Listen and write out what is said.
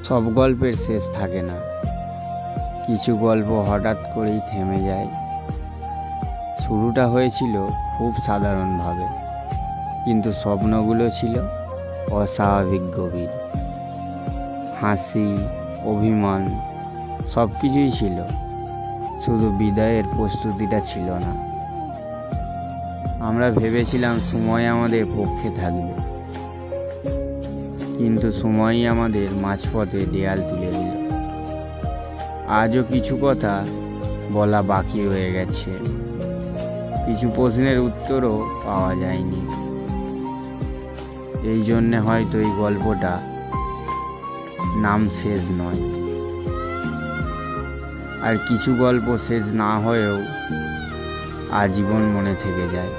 সব গল্পের শেষ থাকে না, কিছু গল্প হঠাৎ করেই থেমে যায়। শুরুটা হয়েছিল খুব সাধারণভাবে, কিন্তু স্বপ্নগুলো ছিল অস্বাভাবিক গভীর। হাসি, অভিমান সব কিছুই ছিল, শুধু বিদায়ের প্রস্তুতিটা ছিল না। আমরা ভেবেছিলাম সময় আমাদের পক্ষে থাকবে, কিন্তু সময়ই আমাদের মাঝপথে দেয়াল তুলে দিল। আজও কিছু কথা বলা বাকি রয়ে গেছে, কিছু প্রশ্নের উত্তরও পাওয়া যায়নি। এই জন্যে হয়তো এই গল্পটা নাম শেষ নয়। আর কিছু গল্প শেষ না হয়েও আজীবন মনে থেকে যায়।